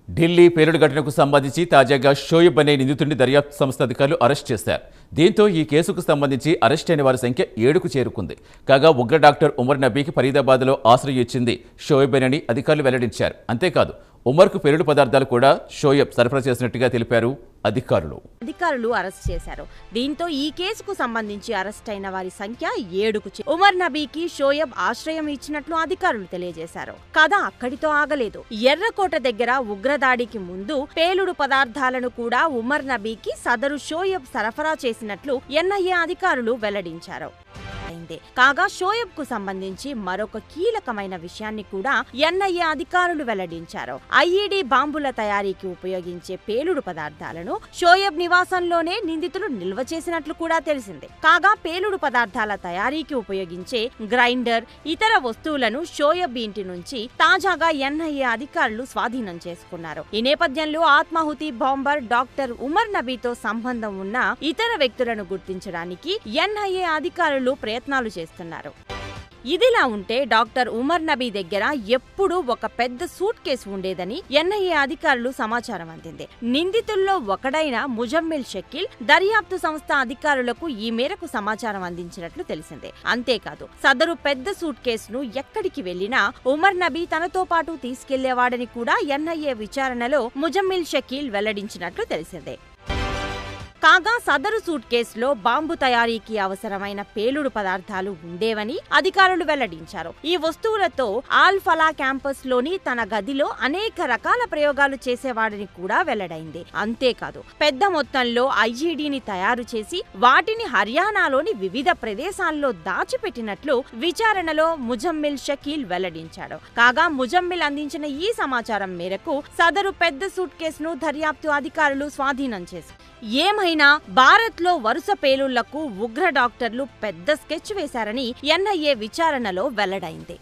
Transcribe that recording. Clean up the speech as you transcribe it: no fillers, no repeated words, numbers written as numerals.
ఢిల్లీ పేలుడు ఘటనకు సంబంధించి తాజాగా షోయబ్ అనే నిందితుడిని దర్యాప్తు సంస్థ అధికారులు అరెస్ట్ చేశారు. దీంతో ఈ కేసుకు సంబంధించి అరెస్ట్ అయిన వారి సంఖ్య 7కు చేరుకుంది. కాగా ఉగ్ర డాక్టర్ ఉమర్ నబీకి ఫరీదాబాద్లో ఆశ్రయం ఇచ్చింది షోయబ్ అని అధికారులు వెల్లడించారు. అంతేకాదు ఉమర్కు పేలుడు పదార్థాలు కూడా షోయబ్ సరఫరా చేసినట్టుగా తెలిపారు అధికారులు అరెస్ట్ చేశారు. దీంతో ఈ కేసుకు సంబంధించి అరెస్ట్ అయిన వారి సంఖ్య 7కు ఉమర్ నబీకి షోయబ్ ఆశ్రయం ఇచ్చినట్లు అధికారులు తెలియజేశారు. కథ అక్కడితో ఆగలేదు. ఎర్రకోట దగ్గర ఉగ్రదాడికి ముందు పేలుడు పదార్థాలను కూడా ఉమర్ నబీకి సదరు షోయబ్ సరఫరా చేసినట్లు ఎన్ఐఏ అధికారులు వెల్లడించారు. కాగా షోయబ్ కు సంబంధించి మరొక కీలకమైన విషయాన్ని కూడా ఎన్ఐఏ అధికారులు వెల్లడించారు. ఐఈడీ బాంబుల తయారీకి ఉపయోగించే పేలుడు పదార్థాలను షోయబ్ నివాసంలోనే నిందితులు నిల్వ చేసినట్లు కూడా తెలిసింది. కాగా పేలుడు పదార్థాల తయారీకి ఉపయోగించే గ్రైండర్, ఇతర వస్తువులను షోయబ్ ఇంటి నుంచి తాజాగా ఎన్ఐఏ అధికారులు స్వాధీనం చేసుకున్నారు. ఈ నేపథ్యంలో ఆత్మాహుతి బాంబర్ డాక్టర్ ఉమర్ నబీతో సంబంధం ఉన్న ఇతర వ్యక్తులను గుర్తించడానికి ఎన్ఐఏ అధికారులు ప్రయత్నాలు చేస్తున్నారు. ఇదిలా ఉంటే డాక్టర్ ఉమర్ నబీ దగ్గర ఎప్పుడూ ఒక పెద్ద సూట్ కేసు ఉండేదని ఎన్ఐఏ అధికారులు సమాచారం అందింది. నిందితుల్లో ఒకడైన ముజమ్మిల్ షకీల్ దర్యాప్తు సంస్థ అధికారులకు ఈ మేరకు సమాచారం అందించినట్లు తెలిసిందే. అంతేకాదు సదరు పెద్ద సూట్ కేసును ఎక్కడికి వెళ్లినా ఉమర్ నబీ తనతో పాటు తీసుకెళ్లేవాడని కూడా ఎన్ఐఏ విచారణలో ముజమ్మిల్ షకీల్ వెల్లడించినట్లు తెలిసిందే. కాగా సదరు సూట్ కేసులో బాంబు తయారీకి అవసరమైన పేలుడు పదార్థాలు ఉండేవని అధికారులు వెల్లడించారు. ఈ వస్తువులతో ఆల్ ఫలా క్యాంపస్ లోని తన గదిలో అనేక రకాల ప్రయోగాలు చేసేవాడని కూడా వెల్లడైంది. అంతేకాదు పెద్ద మొత్తంలో ఐఈడీని తయారు చేసి వాటిని హర్యానాలోని వివిధ ప్రదేశాల్లో దాచిపెట్టినట్లు విచారణలో ముజమ్మిల్ షకీల్ వెల్లడించాడు. కాగా ముజమ్మిల్ అందించిన ఈ సమాచారం మేరకు సదరు పెద్ద సూట్ కేసును దర్యాప్తు అధికారులు స్వాధీనం చేశారు. ఏమైనా భారత్లో వరుస పేలుళ్లకు ఉగ్ర డాక్టర్లు పెద్ద స్కెచ్ వేశారని ఎన్ఐఏ విచారణలో వెల్లడైంది.